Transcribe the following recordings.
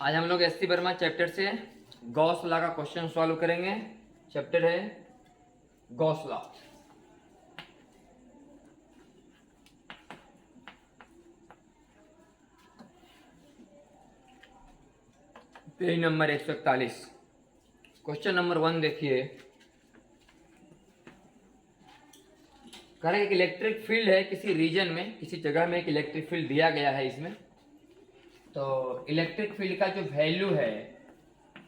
आज हम लोग एस सी वर्मा चैप्टर से गॉस लॉ का क्वेश्चन सॉल्व करेंगे। चैप्टर है Gauss law. Page number 141। Question number 1 देखिए। कह रहे हैं कि इलेक्ट्रिक फील्ड है किसी रीजन में, किसी जगह में एक इलेक्ट्रिक फील्ड दिया गया है इसमें। तो इलेक्ट्रिक फील्ड का जो वैल्यू है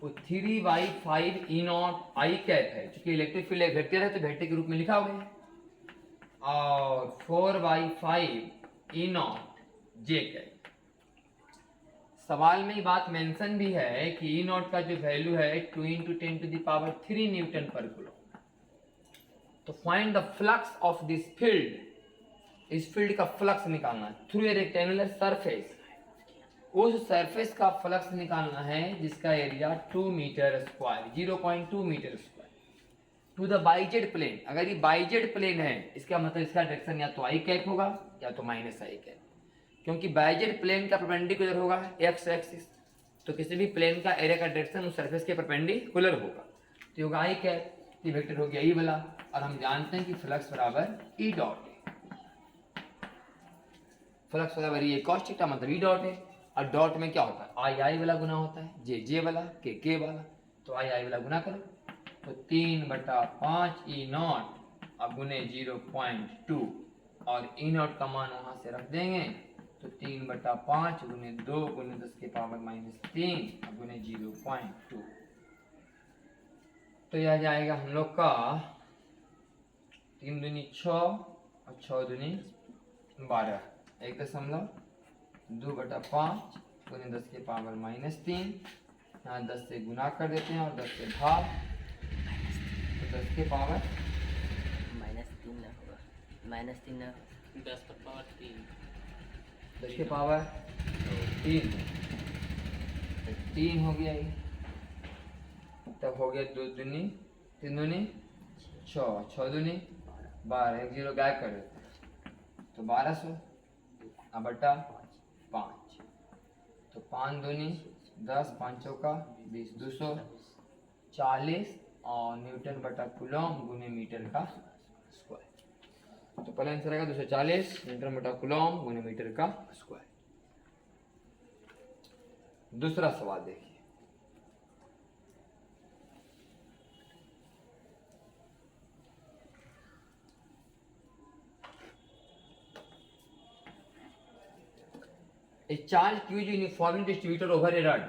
वो 3/5 ई नॉट आई कैप है। क्योंकि इलेक्ट्रिक फील्ड एक वेक्टर है तो वेक्टर के रूप में लिखा हुआ है। और 4/5 ई नॉट जे कैप। सवाल में ये बात मेंशन भी है कि ई नॉट का जो वैल्यू है 2 × 10⁻³ न्यूटन पर कूलम। तो find the flux of this field. इस फील्ड का फ्लक्स निकालना है थ्रू ए रेक्टेंगुलर सरफेस। उस सरफेस का फ्लक्स निकालना है जिसका area 2 metre square 0.2 metre square to the YZ plane. अगर ये बाइजेड प्लेन है इसका मतलब इसका डायरेक्शन या तो आई कैप होगा या तो माइनस आई कैप, क्योंकि बाइजेड प्लेन का परपेंडिकुलर होगा एक्स एक्सिस। तो किसी भी प्लेन का एरिया का डायरेक्शन उस सरफेस के परपेंडिकुलर होगा। तो होगा आई कैप, ये वेक्टर हो गया ई वाला। और हम जानते हैं कि फ्लक्स बराबर ई डॉट है। फ्लक्स बराबर ये cos थीटा मतलब ई डॉट है। और डॉट में क्या होता है, आई आई वाला गुना होता है, जे जे वाला, के वाला। तो आई आई वाला गुना करो तो 3/5 ई नॉट और गुने 0.2 और ई नॉट का मान वहां से रख देंगे तो 3/5 गुने 2 गुने 10⁻³ और गुने 0.2। तो यह जाएगा हम लोग का 3 दूनी 6 और 6 दूनी 12 1.2/5 गुने 10⁻³ यहाँ 10 से गुना कर देते हैं और 10 से भाग तो 10⁻³ -3 ना होगा, -3 ना 10⁻³ 10⁻³ 3 हो गया ये। तब हो गया 2 दूनी 3 दूनी 6 6 दूनी 12 1 0 गायब कर देते हैं तो 1200 बटा 5। तो 5 दूनी 10 5 का 20 240 और न्यूटन बटा कूलम गुने मीटर का स्क्वायर। तो पहला आंसर आएगा 240 न्यूटन बटा कूलम गुने मीटर का स्क्वायर। दूसरा सवाल देखिए। A charge Q is uniformly distributed over a rod.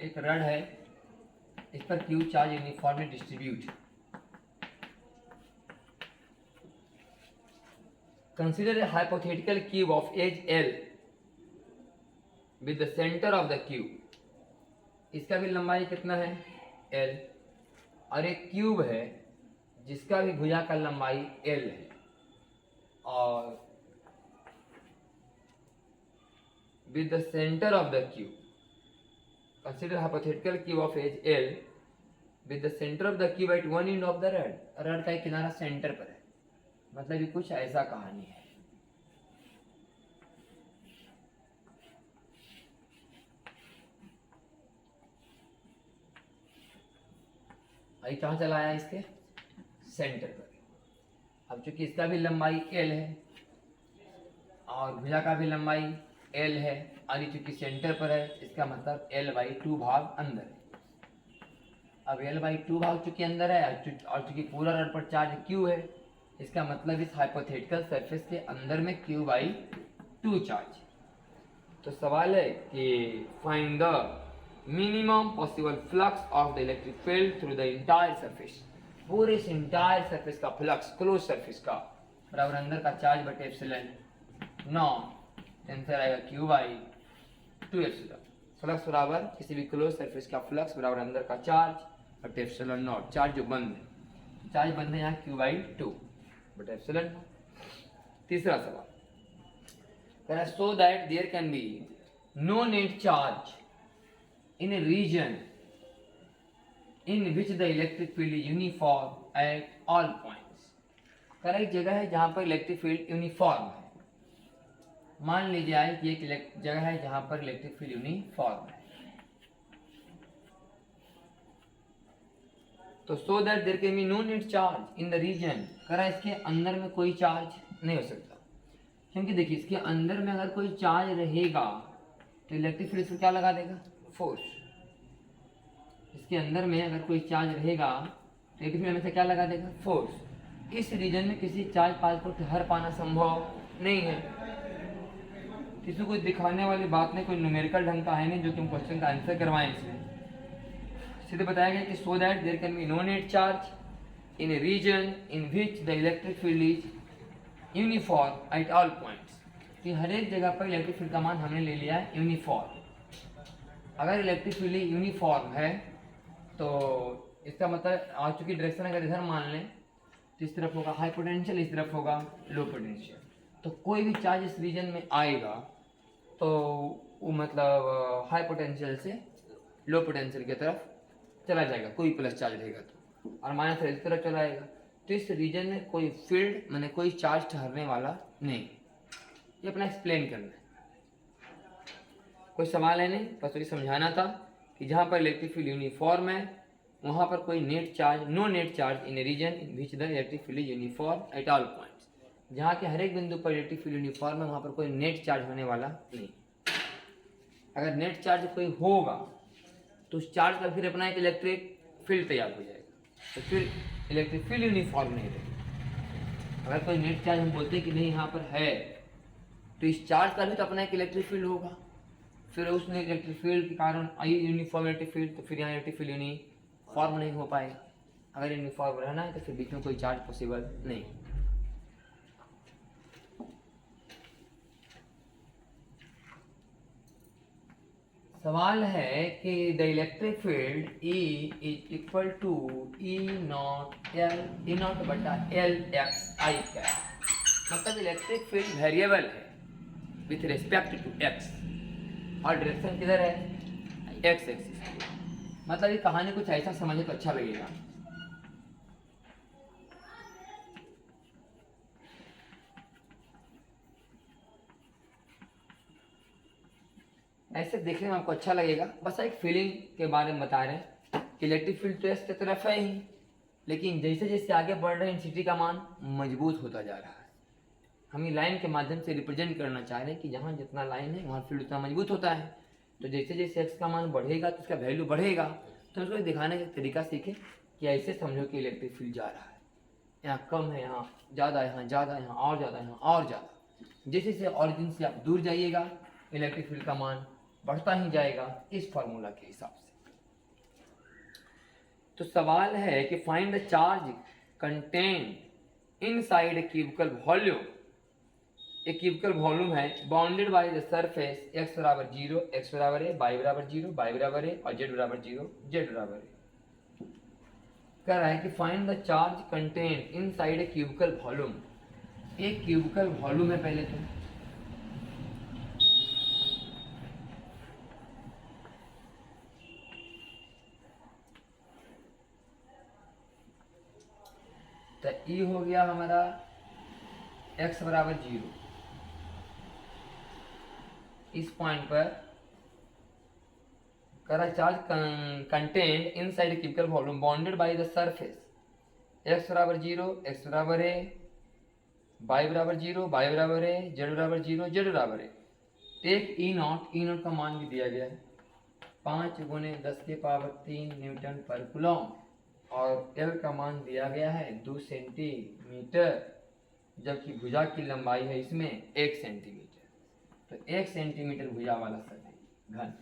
एक रड है, इस पर Q charge uniformly distribute. Consider a hypothetical cube of edge L with the center of the cube. इसका भी लंबाई कितना है L और एक क्यूब है जिसका भी भुजा का लंबाई L है। और with the center of the cube, consider hypothetical cube of edge L with the center of the cube at one end of the rod. Rod का एक किनारा सेंटर पर है, मतलब ये कुछ ऐसा कहानी है। आई कहाँ चला आया इसके सेंटर पर। अब चूंकि इसका भी लंबाई L है और भुजा का भी लंबाई L है और ये चूंकि सेंटर पर है इसका मतलब L/2 भाग अंदर है। अब L/2 भाग चूंकि अंदर है और चूंकि पूरा रड पर चार्ज Q है इसका मतलब इस हाइपोथेटिकल सरफेस के अंदर में Q/2 चार्ज। तो सवाल है कि find the minimum possible flux of the electric field through the entire surface. पूरे इस इंटायर सरफेस का फ्लक्स क्लोज सरफेस का बराबर अंदर का चार्ज बटे एप्सिलॉन नॉट। आंसर आएगा Q/2 एप्सिलॉन। फ्लक्स बराबर किसी भी क्लोज सरफेस का फ्लक्स बराबर अंदर का चार्ज बटे एप्सिलॉन नॉट। चार्ज जो बंद है, चार्ज बंद है यहाँ Q/2 बटे एप्सिलॉन नॉट। तीसरा सवाल कह रहा है so that there can be no net charge in a region in which the electric field is uniform at all points. कह रहा है एक जगह है जहां पर इलेक्ट्रिक फील्ड यूनिफॉर्म है। मान लीजिए कि एक जगह है जहां पर इलेक्ट्रिक फील्ड यूनिफॉर्म है तो so that there can be no net charge in the region, करा इसके अंदर में कोई चार्ज नहीं हो सकता, क्योंकि देखिए इसके अंदर में अगर कोई चार्ज रहेगा तो इलेक्ट्रिक फील्ड इसको क्या लगा देगा, फोर्स। इसके अंदर में अगर कोई चार्ज रहेगा तो इलेक्ट्रिक फील्ड में से क्या लगा देगा, फोर्स। इस रीजन में किसी चार्ज पार्टिकल को ठहर पाना संभव नहीं है। किसी को दिखाने वाली बात नहीं, कोई न्यूमेरिकल ढंग का है नहीं जो कि हम क्वेश्चन का आंसर करवाएं इसमें। सीधे बताया गया कि so that there can be no net charge in a region in which the electric field is uniform at all points, कि हर एक जगह पर इलेक्ट्रिक फील्ड का मान हमने ले लिया है यूनिफॉर्म। अगर इलेक्ट्रिक फील्ड यूनिफॉर्म है तो इसका मतलब आ चुकी डायरेक्शन अगर इधर मान लें तो इस तरफ होगा हाई पोटेंशियल, इस तरफ होगा लो पोटेंशियल। तो कोई भी चार्ज इस रीजन में आएगा तो वो मतलब हाई पोटेंशियल से लो पोटेंशियल की तरफ चला जाएगा, कोई प्लस चार्ज रहेगा तो, और माइनस इस तरफ चला जाएगा। तो इस रीजन में कोई फील्ड मैंने कोई चार्ज ठहरने वाला नहीं। ये अपना एक्सप्लेन करना है। कोई सवाल है नहीं, बस वही समझाना था कि जहाँ पर इलेक्ट्रिक फील्ड यूनिफॉर्म है वहाँ पर कोई net charge, no net charge in a region in which the electric field is uniform at all points. जहाँ के हर एक बिंदु पर इलेक्ट्रिक फील्ड यूनिफॉर्म है वहाँ पर कोई नेट चार्ज होने वाला नहीं। अगर नेट चार्ज कोई होगा तो उस चार्ज का फिर अपना एक इलेक्ट्रिक फील्ड तैयार हो जाएगा, तो फिर इलेक्ट्रिक फील्ड यूनिफॉर्म नहीं रहेगी। अगर कोई नेट चार्ज हम बोलते हैं कि नहीं यहाँ पर है तो इस चार्ज का भी तो अपना एक इलेक्ट्रिक फील्ड होगा, फिर उस इलेक्ट्रिक फील्ड के कारण आई यूनिफॉर्म इलेक्ट्रिक फील्ड, तो फिर यहाँ इलेक्ट्रिक फील्ड यूनिफॉर्म नहीं हो पाएगा। अगर यूनिफॉर्म रहना है तो फिर बीच में कोई चार्ज पॉसिबल नहीं। सवाल है कि the electric field E is equal to E naught बटा L एक्स आई कैप। मतलब इलेक्ट्रिक फील्ड वेरिएबल है विथ रिस्पेक्ट टू x और डायरेक्शन किधर है, x एक्सिस। मतलब ये कहानी कुछ ऐसा समझे तो अच्छा लगेगा। ऐसे देखने में आपको अच्छा लगेगा, बस एक फीलिंग के बारे में बता रहे हैं कि इलेक्ट्रिक फील्ड तो एस की तरफ है ही, लेकिन जैसे जैसे आगे बढ़ रहे हैं सिटी का मान मजबूत होता जा रहा है। हम ये लाइन के माध्यम से रिप्रेजेंट करना चाह रहे हैं कि जहाँ जितना लाइन है वहाँ फील्ड उतना मजबूत होता है। तो जैसे जैसे एक्स का मान बढ़ेगा तो उसका वैल्यू बढ़ेगा। तो उसको दिखाने का तरीका सीखे कि ऐसे समझो कि इलेक्ट्रिक फील्ड जा रहा है, यहाँ कम है, यहाँ ज़्यादा है, यहाँ ज़्यादा है, यहाँ और ज़्यादा है, यहाँ और ज़्यादा। जैसे जैसे ऑरिजिन से आप दूर जाइएगा इलेक्ट्रिक फील्ड का मान बढ़ता ही जाएगा इस फार्मूला के हिसाब से। तो सवाल है कि find the charge contain inside a cubical volume. एक क्यूबिकल वॉल्यूम है bounded by the surface x बराबर 0, x बराबर a, y बराबर 0, y बराबर a और z बराबर 0, z बराबर a। कह रहा है कि find the charge contain inside a cubical volume. एक क्यूबिकल वॉल्यूम है पहले तो E हो गया हमारा x बराबर 0। इस पॉइंट पर करा charge content inside cubical volume bounded by the surface x बराबर 0, x बराबर a, y बराबर 0, y बराबर a, z बराबर 0, z बराबर a। एक E नॉट का मान भी दिया गया है 5 गुने 10 के पावर 3 न्यूटन पर कूलम, और L का मान दिया गया है 2 सेंटीमीटर, जबकि भुजा की लंबाई है इसमें 1 सेंटीमीटर। तो 1 सेंटीमीटर भुजा वाला सतह घन,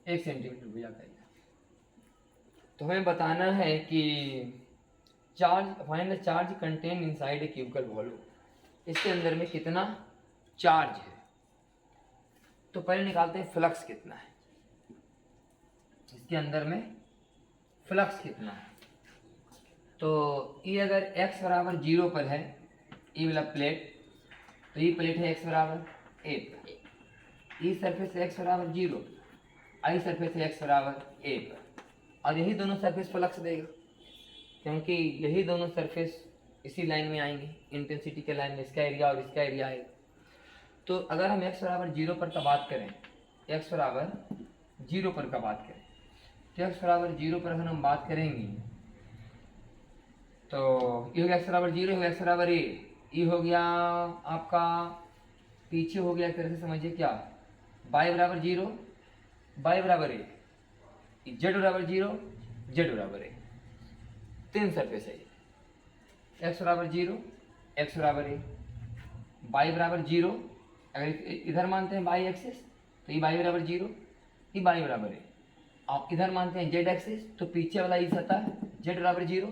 1 सेंटीमीटर भुजा का। तो हमें बताना है कि charge find the charge contain inside a cubical volume. इसके अंदर में कितना चार्ज है, तो पहले निकालते हैं फ्लक्स कितना है। इसके अंदर में फ्लक्स कितना है, तो ये अगर x बराबर 0 पर है, ये वाला प्लेट, तो ये प्लेट है x बराबर a पर, ये सरफेस है x बराबर 0, आई सरफेस है x बराबर a पर, और यही दोनों सरफेस फ्लक्स देगा क्योंकि यही दोनों सरफेस इसी लाइन में आएंगे, इंटेंसिटी के लाइन में इसका एरिया और इसका एरिया आएगा। तो अगर हम x बराबर 0 पर का बात करें, x बराबर 0 पर का बात करें, तो x बराबर 0 पर अगर हम बात करेंगे तो ये हो गया x बराबर 0, हो गया x बराबर a, ये हो गया आपका पीछे हो गया एक तरह से समझिए क्या y बराबर 0, y बराबर a, z बराबर 0, z बराबर a, तीन सरफेस है ये। x बराबर 0, x बराबर a, y बराबर 0, अगर इधर मानते हैं y एक्सिस तो ये y बराबर 0, ये y बराबर है। और इधर मानते हैं z एक्सिस तो पीछे वाला ये सतह z बराबर 0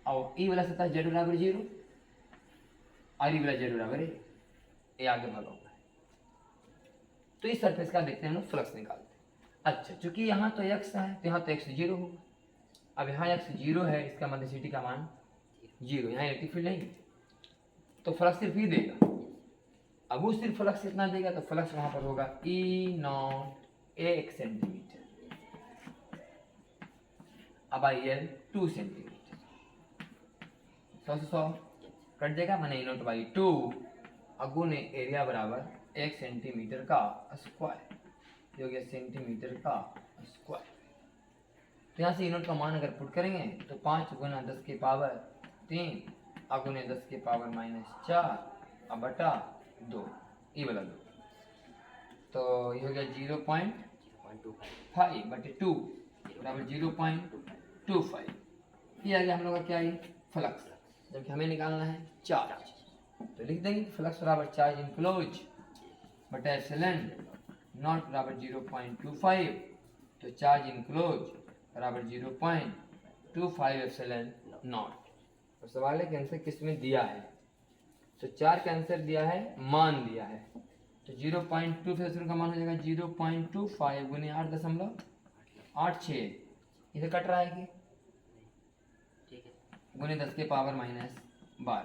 और ई वाला सतह z बराबर 0 और ई वाला z बराबर है, ये आगे भागा हुआ है। तो इस सरफेस का देखते हैं हम लोग फ्लक्स निकालते हैं। अच्छा, चूंकि यहाँ तो x है तो यहाँ तो x 0 होगा। अब यहाँ x 0 है, इसका मतलब सिटी का मान 0, यहाँ इलेक्ट्रिक फील्ड नहीं, तो फ्लक्स सिर्फ ही देगा। अब वो सिर्फ फ्लक्स कितना देगा तो फ्लक्स वहां पर होगा E0 1 सेंटीमीटर, अब IL 2 सेंटीमीटर, 100 से 100 कट जाएगा, मैंने E0 बाई 2 अगुने एरिया बराबर 1 सेंटीमीटर का स्क्वायर, जो हो गया सेंटीमीटर का स्क्वायर। तो यहाँ से E0 का मान अगर पुट करेंगे तो 5 गुना 10 के पावर 3 अगुने 10 के पावर -4 अब बटा 2, ये वाला 2, तो ये हो गया 0.5 बटे 2 बराबर 0.25। ये आ गया हम लोग का क्या है फ्लक्स, जबकि हमें निकालना है चार्ज, तो लिख देंगे फ्लक्स बराबर चार्ज इनक्लोज बटा एप्सिलॉन नॉट बराबर 0.25, तो चार्ज इनक्लोज बराबर 0.25 एप्सिलॉन नॉट। और सवाल है कि आंसर किस में दिया है, तो 4 का आंसर दिया है, मान दिया है, तो 0.25 का मान हो जाएगा 0.25 गुने 8.86, इसे कट रहा है कि गुने 10 के पावर -12,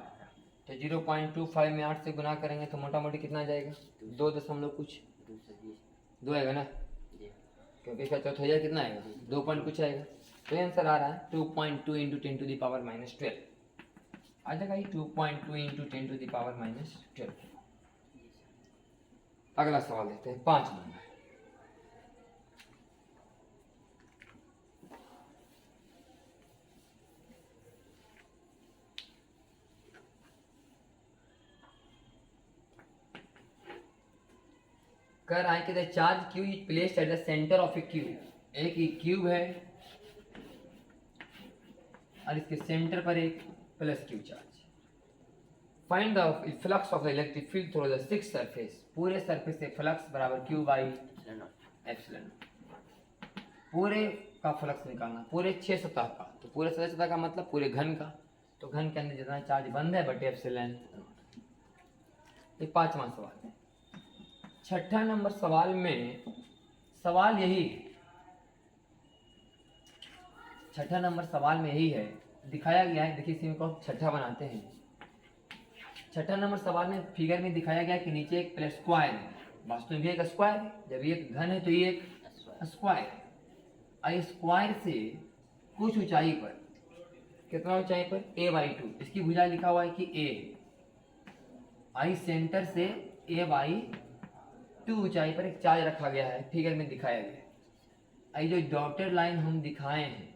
तो 0.25 में 8 से गुना करेंगे तो मोटा मोटी कितना आ जाएगा 2 दशमलव कुछ 2 आएगा ना, क्योंकि इसका चौथाई कितना आएगा 2 पॉइंट कुछ आएगा, तो आंसर आ रहा है 2.2 इंटू 10 टू द पावर -12 आ जाएगा, ये 2.2 इंटू 10 टू द पावर -12। अगला सवाल देखते हैं 5 नंबर। कर रहा है कि the charge Q is placed at the centre of A cube, एक क्यूब है और इसके सेंटर पर एक plus Q charge. Find the flux of the electric field through the 6 surface, पूरे सरफेस से फ्लक्स बराबर क्यू बाई एप्सिलॉन, पूरे का फ्लक्स निकालना, पूरे 6 सतह का, तो पूरे सतह का मतलब पूरे घन का, तो घन के अंदर जितना चार्ज बंद है बटे एप्सिलॉन। ये 5वां सवाल है। 6ठा नंबर सवाल में सवाल यही है, 6ठा नंबर सवाल में यही है, दिखाया गया है, देखिए इसी में को 6ठा बनाते हैं। 6ठा नंबर सवाल में फिगर में दिखाया गया कि नीचे एक प्लस स्क्वायर है, वास्तव में भी एक स्क्वायर है, जब ये एक घन है तो ये एक स्क्वायर है, और स्क्वायर से कुछ ऊंचाई पर, कितना ऊंचाई पर a/2, इसकी भुजा लिखा हुआ है कि a, आई सेंटर से a/2 ऊंचाई पर एक चार्ज रखा गया है, फिगर में दिखाया गया है। आई जो डॉटेड लाइन हम दिखाए हैं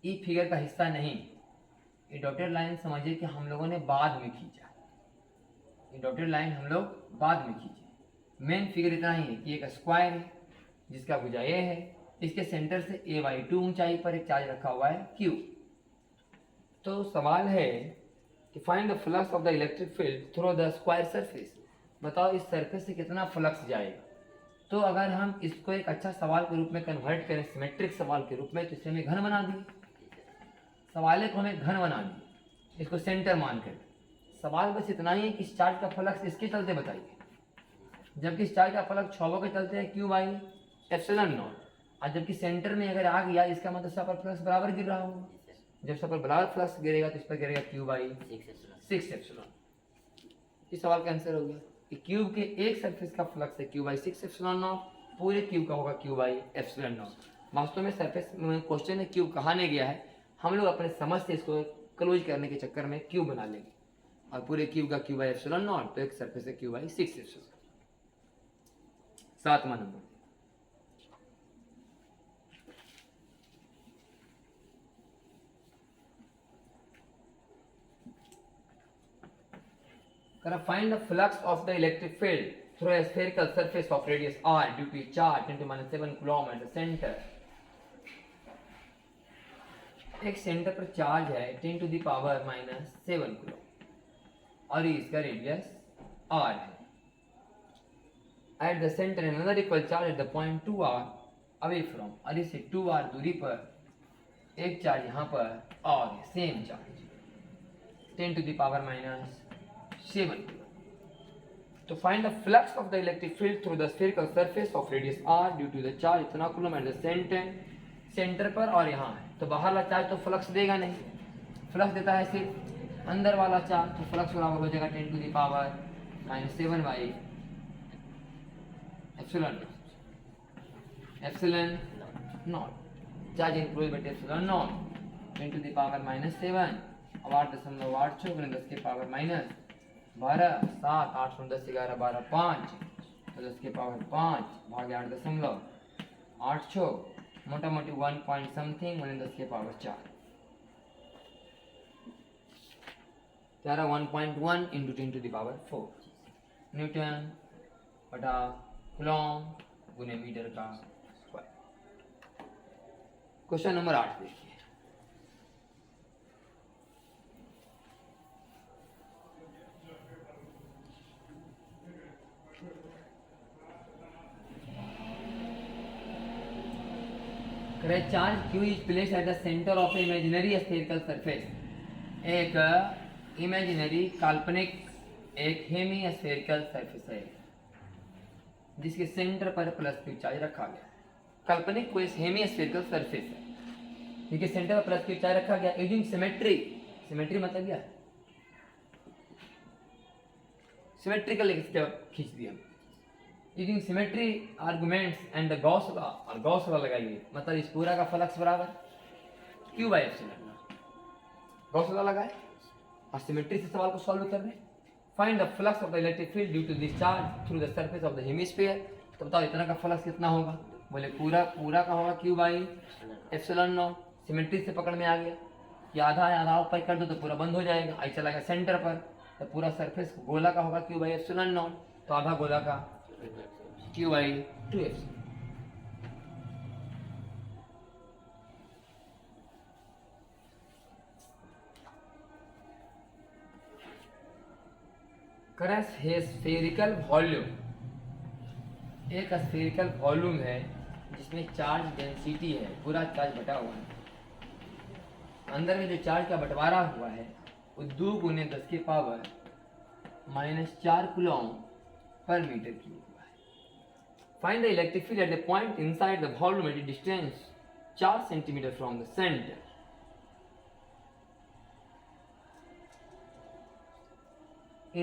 ये फिगर का हिस्सा नहीं, ये डॉटेड लाइन समझिए कि हम लोगों ने बाद में खींचा, ये डॉटेड लाइन हम लोग बाद में खींचे। मेन फिगर इतना ही है कि एक स्क्वायर है जिसका भुजा a है, इसके सेंटर से a/2 ऊंचाई पर एक चार्ज रखा हुआ है q। तो सवाल है कि find the flux of the electric field through the square surface, बताओ इस सरफेस से कितना फ्लक्स जाएगा। तो अगर हम इसको एक अच्छा सवाल के रूप में कन्वर्ट करें, सिमेट्रिक सवाल के रूप में, तो इसे हमें घन बना दिए, सवाल को हमें घन बना दिए, इसको सेंटर मान कर। सवाल बस इतना ही है कि इस चार्ज का फ्लक्स इसके चलते बताइए, जबकि इस चार्ज का फ्लक्स 6 के चलते है क्यू बाई एप्सिलॉन नॉट, और जबकि सेंटर में अगर आ गया इसका मतलब सब पर फ्लक्स बराबर गिर रहा होगा, जब सब पर बराबर फ्लक्स गिरेगा तो इस पर गिरेगा क्यू बाई 6 एप्सिलॉन। इस सवाल का आंसर हो गया कि क्यूब के एक सरफेस का फ्लक्स है क्यू बाई 6 एप्सिलॉन नॉट, पूरे क्यूब का होगा क्यू बाई एप्सिलॉन नॉट। वास्तव में सरफेस में क्वेश्चन है क्यूब कहाँ ने गया है, हम लोग अपने समझ से इसको क्लोज करने के चक्कर में क्यूब बना लेंगे, और पूरे क्यूब का क्यू बाई एप्सिलॉन नॉट, तो एक सरफेस है क्यू बाई 6 एप्सिलॉन। 7वां नंबर करा find the flux of the electric field through a spherical surface of radius r due to a charge 10 to minus 7 coulomb at the center. एक centre पर charge है 10 to the power minus 7 coulomb और इसका radius r है. At the center another equal charge at the point 2r away from, और इससे 2r दूरी पर एक चार्ज यहाँ पर और same charge 10 to the power minus 7 coulomb. To find the flux of the electric field through the spherical surface of radius r due to the charge इतना coulomb at the center, centre पर और यहाँ है तो बाहर वाला charge तो flux देगा नहीं, फ्लक्स देता है सिर्फ अंदर वाला चार्ज, तो फ्लक्स बराबर हो जाएगा 10 to the power minus 7 by epsilon not, charge increase बटे epsilon not 10 to the power minus 7 अब 8.8 10 के पावर माइनस 12 7 8 10 11 12 5 तो 10 के पावर 5 भागे 8.8 मोटा मोटी 1 पॉइंट समथिंग 10 के power 4 त्यारा 1.1 into 10 to the power 4 Newton बटा कूलॉम गुने मीटर का स्क्वायर. क्वेश्चन नंबर 8 देखिए. Charge Q is placed at the center of an imaginary spherical surface. एक इमेजिनरी काल्पनिक एक हेमी स्फेरिकल सरफेस है जिसके सेंटर पर प्लस Q चार्ज रखा गया. काल्पनिक कोई हेमी स्फेरिकल सरफेस है जिसके सेंटर पर प्लस Q चार्ज रखा गया. यूजिंग सिमेट्री, सिमेट्री मतलब क्या, सिमेट्रिकल एक स्टेप खींच दिया. Using symmetry arguments and the Gauss law, और गॉस लॉ लगाइए मतलब इस पूरा का फ्लक्स बराबर Q by epsilon. Gauss law लगाए और सिमेट्री से सवाल को सॉल्व कर रहे हैं. Find the flux of the electric field due to this charge through the surface of the hemisphere. तो बताओ इतना का फ्लक्स कितना होगा, बोले पूरा का होगा Q by epsilon not. Symmetry से पकड़ में आ गया कि आधा है आधा ऊपर कर दो तो पूरा बंद हो जाएगा. आई चला गया सेंटर पर तो पूरा सरफेस गोला का होगा Q बाई एप्सिलॉन नॉट, तो आधा गोला का Q by 2f. करंट है स्फेरिकल वॉल्यूम. एक स्फेरिकल वॉल्यूम है जिसमें चार्ज डेंसिटी है, पूरा चार्ज बटा हुआ है. अंदर में जो चार्ज का बंटवारा हुआ है वो 2 गुने 10 के power minus 4 coulomb per metre cube. Find the electric field at the point inside the volume at a distance 4 cm from the center.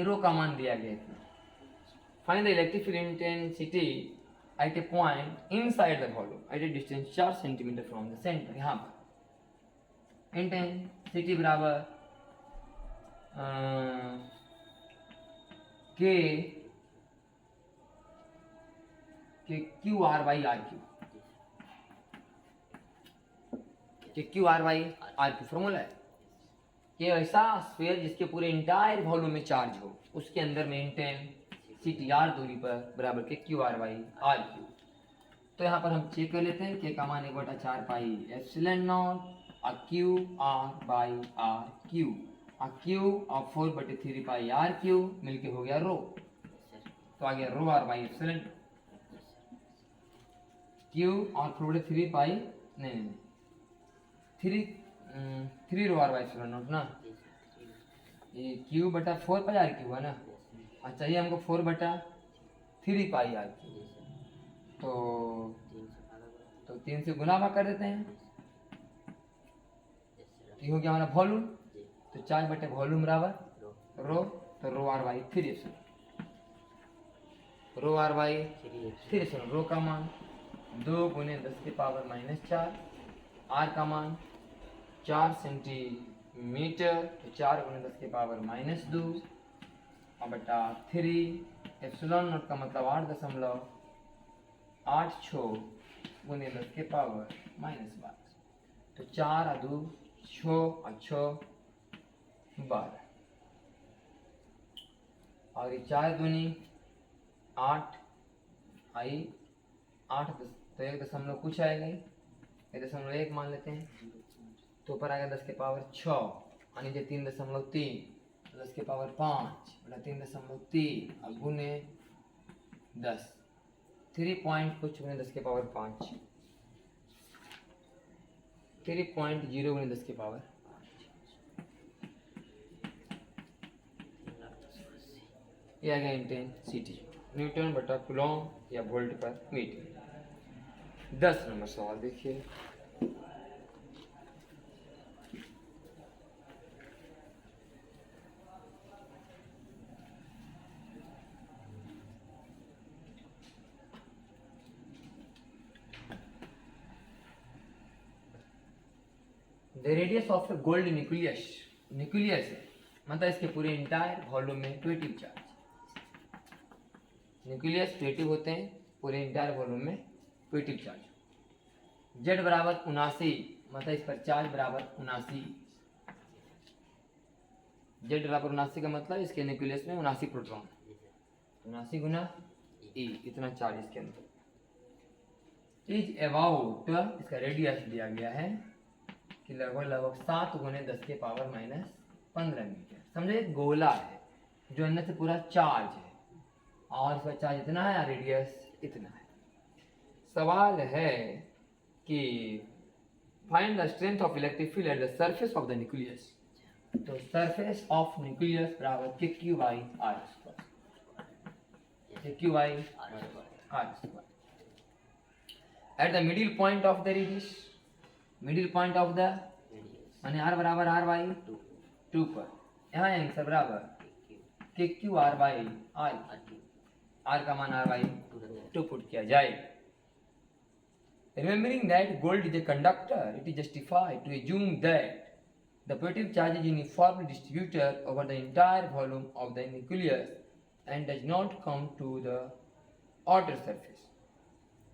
Arrow का मान दिया गया इतना. Find the electric field intensity at a point inside the volume at a distance 4 cm from the center. यहाँ पर intensity बराबर के Q R by R Q, K Q R by R Q formula है कि ऐसा sphere जिसके पूरे entire volume में चार्ज हो उसके अंदर में इंटेंसिटी आर दूरी पर बराबर के Q R by R Q. तो यहाँ पर हम चेक कर लेते हैं कि का मान 1/4 पाई एप्सिलॉन नॉट और Q R by R Q और क्यू और 4/3 पाई आर क्यू मिलके हो गया रो. तो आ गया रो आर बाई एप्सिलॉन Q और 4/3 पाई नहीं 3 रो आर बाई एप्सिलॉन नॉट ना. ये Q बटा 4 पाई आर क्यू है ना. अच्छा ये हमको 4/3 पाई आर क्यू, तो 3 से गुना भाग कर देते हैं. ये हो गया हमारा वॉल्यूम. तो चार्ज बटे वॉल्यूम बराबर रो, तो rho R by 3 epsilon, rho R by 3 epsilon. Rho का मान 2 गुने 10 के पावर माइनस 4, आर का मान 4 सेंटीमीटर, तो 4 गुने 10 के पावर माइनस 2 और बटा 3 एप्सिलॉन नॉट का मतलब 8.86 गुने 10 के पावर माइनस 12. तो 4 और 2 6 और 6 12. और ये 4 दूनी 8 आई 8 तो 1 कुछ आएगा, 1.1 मान लेते हैं, तो ऊपर आएगा 10 के पावर 6 और नीचे 3.3 10 के पावर 5 बटा 3.3 और गुने 10 3 पॉइंट कुछ गुने 10 के पावर 5 3.0 गुने 10 के पावर ये आ गया इंटेंसिटी न्यूटन बटा कूलॉम या वोल्ट पर मीटर। 10 नंबर सवाल देखिए। The radius of A gold nucleus है मतलब इसके पूरे इंटायर वॉल्यूम में पॉजिटिव चार्ज, न्यूक्लियस पॉजिटिव होते हैं, पूरे इंटायर वॉल्यूम में पॉजिटिव चार्ज। जेड बराबर 79 मतलब इस पर चार्ज बराबर 79, जेड बराबर 79 का मतलब इसके न्यूक्लियस में 79 प्रोटॉन, 79 गुना ई इतना चार्ज इसके अंदर। इज अबाउट इसका रेडियस दिया गया है कि लगभग 7 गुने 10 के पावर -15 मीटर। समझो एक गोला है जो अंदर से पूरा चार्ज है और इसका चार्ज इतना है, रेडियस इतना है। सवाल है कि find the strength of electric field at the surface of the nucleus. तो सरफेस ऑफ न्यूक्लियस बराबर KQ by R square, KQ by R square. At the middle point of the radius, middle point of the माने R बराबर R by 2 पर, यहाँ answer बराबर KQ R by R का मान R by 2 put किया जाए। Remembering that gold is a conductor, it is justified to assume that the positive charge is uniformly distributed over the entire volume of the nucleus and does not come to the outer surface.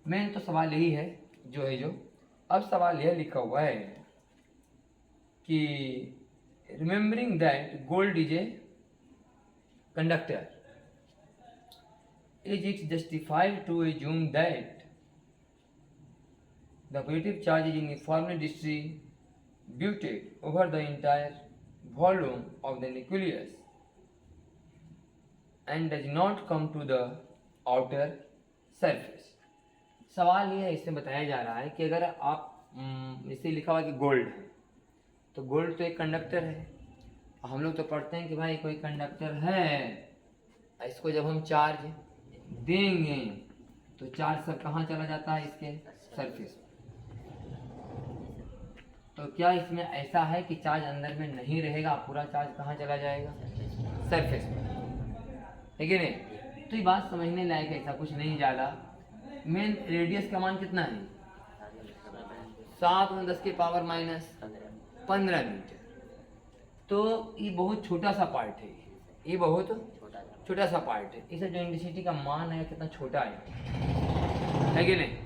Main तो सवाल यही है जो अब सवाल यह लिखा हुआ है कि remembering that gold is a conductor, is it justified to assume that the positive charge is uniformly distributed over the entire volume of the nucleus and does not come to the outer surface. सवाल ये है, इसमें बताया जा रहा है कि अगर आप इसे लिखा हुआ कि गोल्ड है तो गोल्ड तो एक कंडक्टर है, हम लोग तो पढ़ते हैं कि भाई कोई कंडक्टर है, इसको जब हम चार्ज देंगे तो चार्ज सब कहाँ चला जाता है, इसके सरफेस। तो क्या इसमें ऐसा है कि चार्ज अंदर में नहीं रहेगा, पूरा चार्ज कहाँ चला जाएगा, सरफेस में, ठीक है नहीं? तो ये बात समझने लायक ऐसा कुछ नहीं ज़्यादा। मेन रेडियस का मान कितना है, 7 × 10 के पावर -15 मीटर। तो ये बहुत छोटा सा पार्ट है, ये बहुत छोटा सा पार्ट है, इसे जो इंटेंसिटी का मान है कितना छोटा है कि नहीं?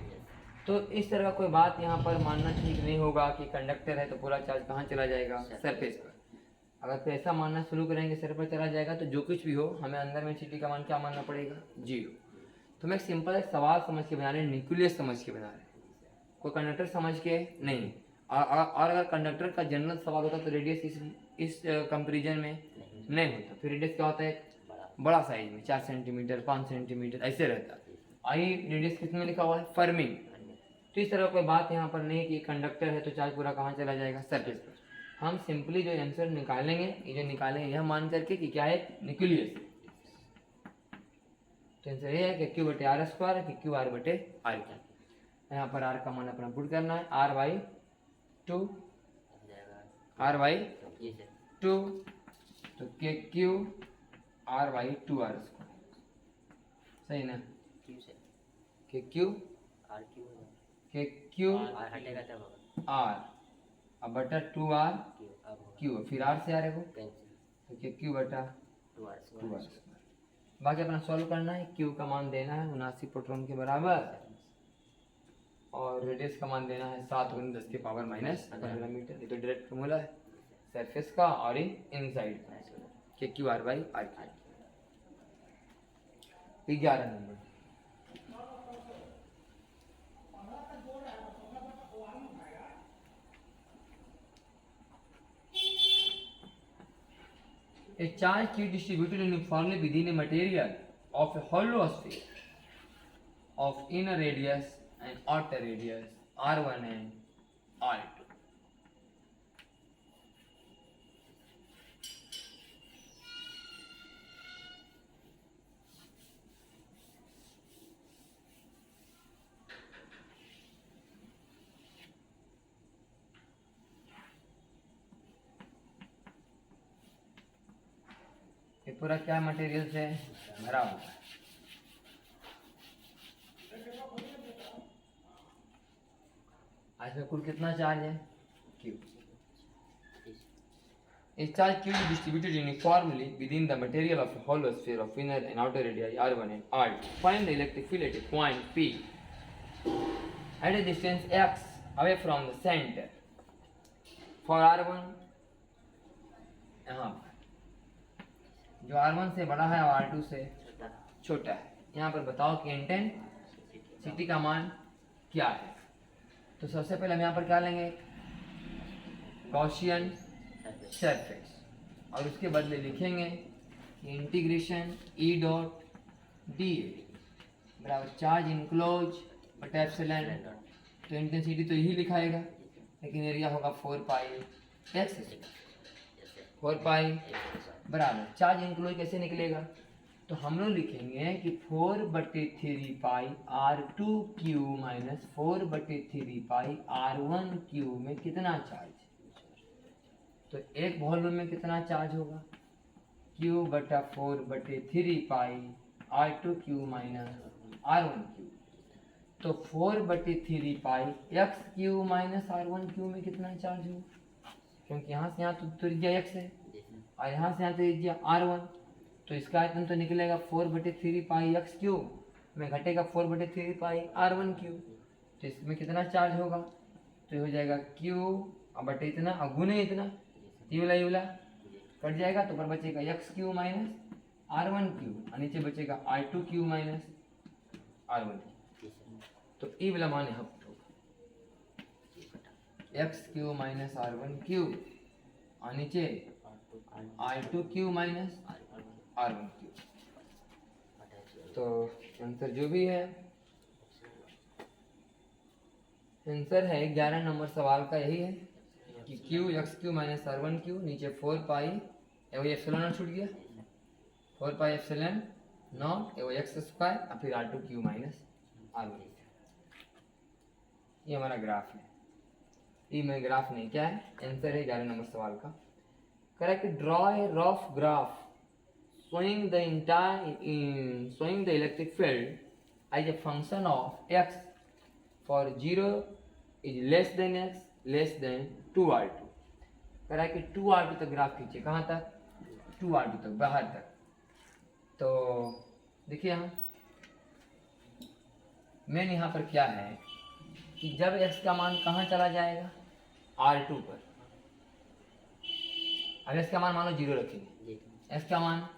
तो इस तरह का कोई बात यहाँ पर मानना ठीक नहीं होगा कि कंडक्टर है तो पूरा चार्ज कहाँ चला जाएगा, सरफेस पर। अगर फिर ऐसा मानना शुरू करेंगे सर पर चला जाएगा तो जो कुछ भी हो हमें अंदर में सिटी का मान क्या मानना पड़ेगा, 0। तो मैं सिंपल एक सवाल समझ के बना रहे, न्यूक्लियस समझ के बना रहे, कोई कंडक्टर समझ के नहीं। और अगर कंडक्टर का जनरल सवाल होता तो रेडियस इस कंपेरिजन में नहीं होता, फिर रेडियस क्या होता है, बड़ा साइज में 4 सेंटीमीटर 5 सेंटीमीटर ऐसे रहता। आई रेडियस किस में लिखा हुआ है, फर्मी। तो इस तरह कोई बात यहाँ पर नहीं कि कंडक्टर है तो चार्ज पूरा कहाँ चला जाएगा, सरफेस पर। हम सिंपली जो आंसर निकालेंगे, ये जो निकालेंगे यह मान करके कि क्या है, न्यूक्लियस। तो आंसर ये है कि Q बटे R स्क्वायर है कि Q R बटे R का। यहाँ पर R का मान अपना पुट करना है, R बाई 2, R बाई 2, तो KQ R by 2R square, सही ना, KQ R अब बटा 2R Q, फिर R से आ रहे हो तो KQ बटा 2R स्क्वायर। बाकी अपना सॉल्व करना है, Q का मान देना है 79 प्रोटॉन के बराबर और रेडियस का मान देना है 7 × 10 के पावर -15 मीटर। ये तो डायरेक्ट फॉर्मूला है सरफेस का और inside KQ R by R। 11 number. A charge Q distributed uniformly within a material of a hollow sphere of inner radius and outer radius R1 and R2. ये पूरा क्या material से भरा हुआ है। इसमें कुल कितना चार्ज है? Q. A charge Q is distributed uniformly within the material of a hollow sphere of inner and outer radii R1 and R2. Find the electric field at a point P at a distance x away from the center. For R1 यहाँ पर जो R1 से बड़ा है और R2 से छोटा है, यहाँ पर बताओ कि इंटेंसिटी का मान क्या है। तो सबसे पहले हम यहाँ पर क्या लेंगे? गॉसियन सरफेस, और उसके बदले लिखेंगे कि इंटीग्रेशन ई डॉट डी बराबर चार्ज इनक्लोज बटा एप्सिलॉन। तो इंटेंसिटी तो यही लिखाएगा, लेकिन एरिया होगा 4 पाई एक्स। 4 पाई बराबर चार्ज इनक्लोज कैसे निकलेगा? तो हम लोग लिखेंगे कि 4/3 पाई R2 क्यू माइनस 4/3 पाई R1 क्यू में कितना चार्ज? तो एक वॉल्यूम में कितना चार्ज होगा? Q बटा 4/3 पाई R2 Q minus R1 Q. तो 4/3 पाई x Q minus R1 Q में कितना चार्ज होगा? क्योंकि यहाँ से यहाँ तो त्रिज्या x है और यहाँ से यहाँ त्रिज्या R1, तो इसका आयतन तो निकलेगा 4/3 पाई x क्यू में घटेगा 4/3 पाई R1 क्यू। तो इसमें कितना चार्ज होगा? तो हो जाएगा Q बटे इतना और गुने इतना, ये वाला कट जाएगा, तो ऊपर बचेगा x Q minus R1 Q और नीचे बचेगा R2 Q minus R1 Q. तो ये वाला मान यहाँ पर होगा x Q minus R1 Q और नीचे R2 Q minus R1 Q. तो आंसर जो भी है, आंसर है 11 नंबर सवाल का यही है कि Q x Q minus R1 Q, नीचे 4 पाई वही एप्सिलॉन छूट गया, 4 पाई एप्सिलॉन नॉट वो एक्स स्क्वायर और फिर R2 क्यू माइनस R1। ये हमारा ग्राफ है, ये मेरा ग्राफ नहीं, क्या है आंसर है 11 नंबर सवाल का। Correct, draw a rough graph showing the electric field as a function of x for 0 is less than x less than 2R2। करा कि 2R2 तक ग्राफ खींचे, कहाँ तक? 2R2 तक, बाहर तक। तो देखिए यहाँ मेन यहाँ पर क्या है कि जब x का मान कहाँ चला जाएगा? R2 पर। अब x का मान मानो 0 रखेंगे, x का मान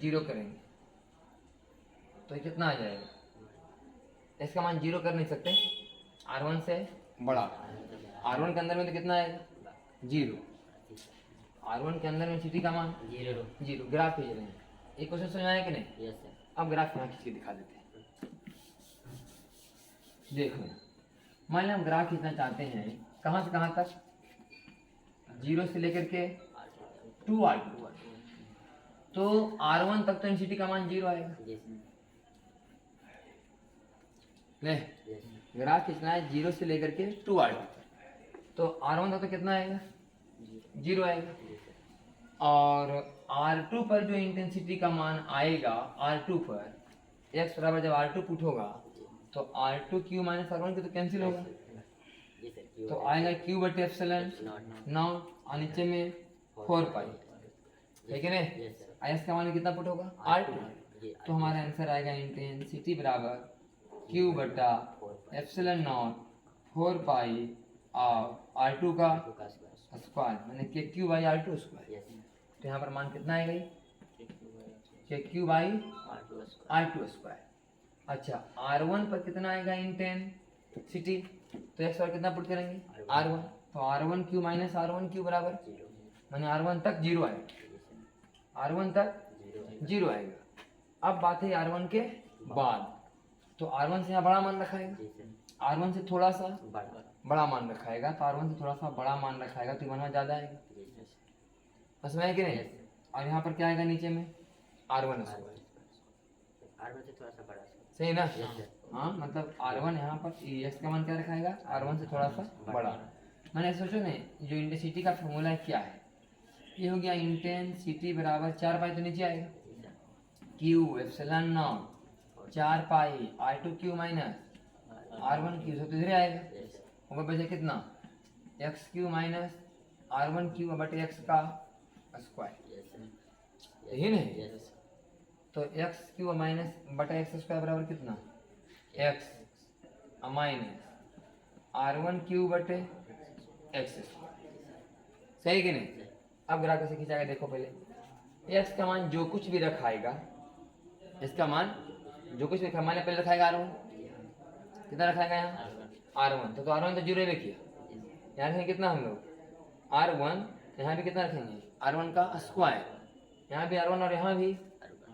0 करेंगे तो ये कितना आ जाएगा? इसका मान 0 कर नहीं सकते, R1 से बड़ा। R1 के अंदर में तो कितना आएगा? 0। R1 के अंदर में सिटी का मान 0। ग्राफ खींच रहे हैं, ये क्वेश्चन समझ आया कि नहीं? Yes sir. अब ग्राफ यहाँ खींच के दिखा देते हैं। देखो मान लो हम ग्राफ खींचना चाहते हैं, कहाँ से कहाँ तक? 0 से लेकर के 2R2। तो R1 तक तो इंसिटी का मान 0 आएगा। ले ग्राफ खींचना है 0 से लेकर के 2R2, तो R1 तक तो कितना आएगा? 0 आएगा। और R2 पर जो इंटेंसिटी का मान आएगा, R2 पर x बराबर जब R2 पुट होगा तो R2 क्यू माइनस R1 के तो कैंसिल होगा, तो आएगा क्यू बटे एप्सिलॉन नॉट और नीचे में 4 पाई, ठीक है ना? आयस का मान कितना पुट होगा? R2। तो हमारा आंसर आएगा इंटेंसिटी बराबर Q बटा एप्सिलॉन नॉट 4 पाई और R2 का स्क्वायर, मैंने Q बाई R2 स्क्वायर। तो यहाँ पर मान कितना आएगा? कि Q by R2 square R two square. अच्छा R1 पर कितना आएगा इंटेंसिटी, तो एक्स पर कितना पुट करेंगे R1, तो R1 Q minus R1 Q बराबर 0 माने R1 तक जीरो आएगा, R1 तक जीरो आएगा। अब बात है R1 के बाद, तो R1 से यहाँ बड़ा मान रखाएगा, R1 से थोड़ा सा बड़ा बड़ा मान रखाएगा, तो R1 से थोड़ा सा बड़ा मान रखाएगा तो मान ज़्यादा आएगा, बस में है कि नहीं। और यहाँ पर क्या आएगा नीचे में R1 स्क्वायर, R1 से थोड़ा सा बड़ा सही ना। sir. हाँ मतलब R1 यहाँ पर x का मान क्या रखाएगा R1 से थोड़ा सा बड़ा। मैंने सोचो ना जो इंटेंसिटी का फॉर्मूला है क्या है, ये हो गया इंटेंसिटी बराबर 4 पाई, तो नीचे आएगा Q epsilon not 4 pi R2 Q minus R1 Q, सब तो इधर आएगा, होगा बचे कितना x Q minus R1 Q बटे एक्स का स्क्वायर, यही नहीं। तो एक्स क्यू माइनस बटा एक्स स्क्वायर बराबर कितना एक्स माइनस R1 क्यू बटे एक्स स्क्वायर, सही कि नहीं। अब ग्राफ कैसे खींचाएगा देखो, पहले एक्स का मान जो कुछ भी रखाएगा, इसका मान जो कुछ भी रखा मैंने पहले रखाएगा R1, कितना रखाएगा यहाँ R1, तो R1 तो जीरो किया, यहाँ रखेंगे कितना हम लोग R1, यहाँ भी कितना रखेंगे R1 का स्क्वायर, यहाँ भी R1 और यहाँ भी,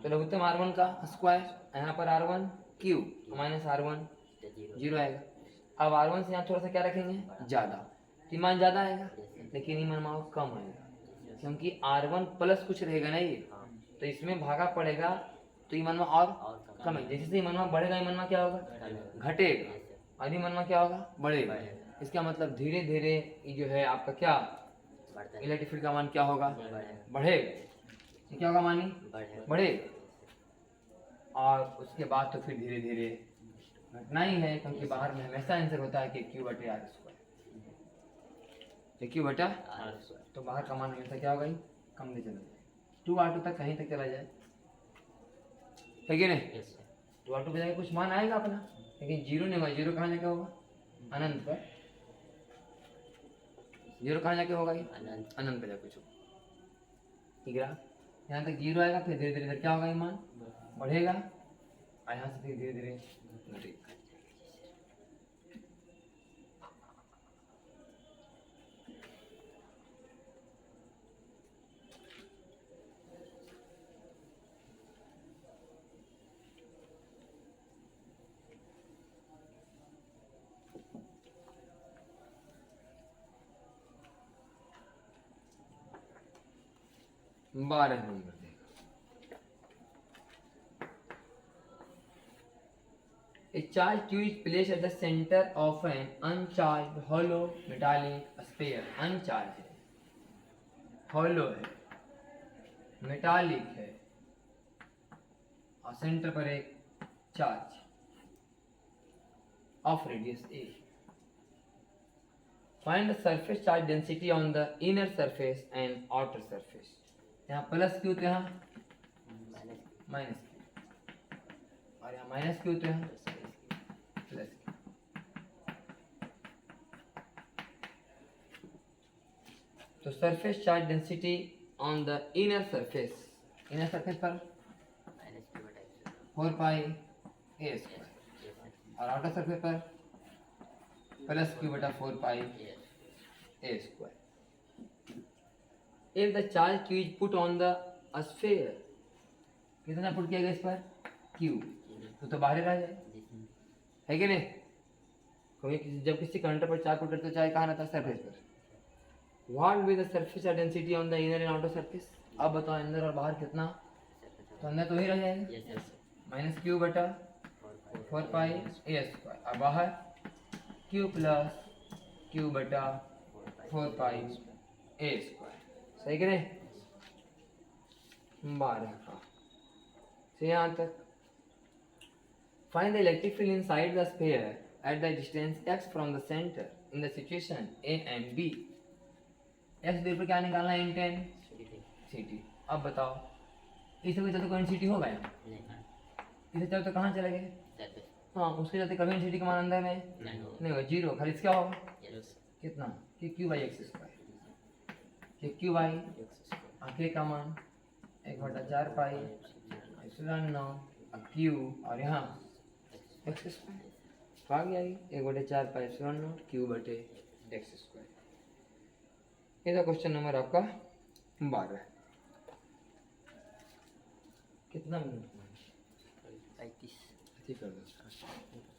तो लघुत्तम R1 का स्क्वायर, यहाँ पर R1 Q minus R1 zero आएगा। अब R1 से यहाँ थोड़ा सा क्या रखेंगे ज़्यादा, तो मान ज़्यादा आएगा, लेकिन ये मान कम आएगा, क्योंकि R1 प्लस कुछ रहेगा ना ये, तो इसमें भागा पड़ेगा, तो ये मनवा और कम है। जैसे ये मनवा बढ़ेगा, ये मनवा क्या होगा घटेगा, और ये मनवा क्या होगा बढ़ेगा। इसका मतलब धीरे धीरे ये जो है आपका क्या इलेक्ट्रिक फील्ड का मान क्या होगा बढ़ेगा, ये क्या होगा मानी बढ़ेगा। और उसके बाद तो फिर धीरे धीरे घटना ही है, क्योंकि बाहर में हमेशा आंसर होता है कि क्यू बटे आर स्क्वायर, तो क्यू बटा तो बाहर का मान हमेशा क्या होगा कम नहीं चला जाए, 2R2 तक कहीं तक चला जाए, है कि नहीं। 2R2 पे जाके कुछ मान आएगा अपना, लेकिन जीरो नहीं होगा, जीरो कहाँ जाके होगा अनंत पर, जीरो कहाँ जाके होगा ये अनंत पर जाके कुछ ठीक है। यहाँ तक जीरो आएगा, फिर धीरे धीरे क्या होगा ये मान बढ़ेगा, और यहाँ से फिर धीरे धीरे घटेगा। बारह नंबर देखो, a charge q is placed at the center of an uncharged hollow metallic sphere, uncharged है, hollow है, metallic है, और सेंटर पर एक charge of radius a. Find the surface charge density on the inner surface and outer surface. यहाँ plus Q तो यहाँ minus Q, और यहाँ माइनस क्यू तो यहाँ प्लस क्यू। तो surface charge density on the inner surface, inner surface पर 4 पाई ए square, और आउटर सरफेस पर प्लस क्यू बटा 4 पाई ए square. If the charge q is put on the sphere, कितना पुट किया गया इस पर q, तो बाहर रह जाए, है कि नहीं। क्योंकि जब किसी कंडक्टर पर चार्ज पुट करते तो चार्ज कहाँ रहता है सरफेस पर। What will be the surface density on the inner and outer surface? अब बताओ अंदर और बाहर कितना, तो अंदर तो ही रह जाएगा माइनस क्यू बटा 4 पाई ए स्क्वायर, और बाहर q प्लस क्यू बटा 4 पाई ए स्क्वायर, सही कि नहीं। 12 का से यहाँ तक। Find the electric field inside the sphere at the distance x from the centre in the situation a and b। x दूरी पर क्या निकालना है इंटेंसिटी। अब बताओ इसे कोई चलते कोई सिटी होगा यहाँ, इसे चलते कहाँ चले गए, हाँ उसके चलते कभी सिटी का मान अंदर में नहीं होगा, जीरो, खाली क्या होगा कितना कि क्यू बाई एक्स स्क्वायर, कि क्यू बाई के का मान 1/4 पाई एप्सिलॉन नॉट अब क्यू और यहाँ एक्स स्क्वायर आ गया ये 1/4 पाई एप्सिलॉन नॉट क्यू बटे एक्स स्क्वायर। ये था क्वेश्चन नंबर आपका 12। कितना मिनट 35 कर दो।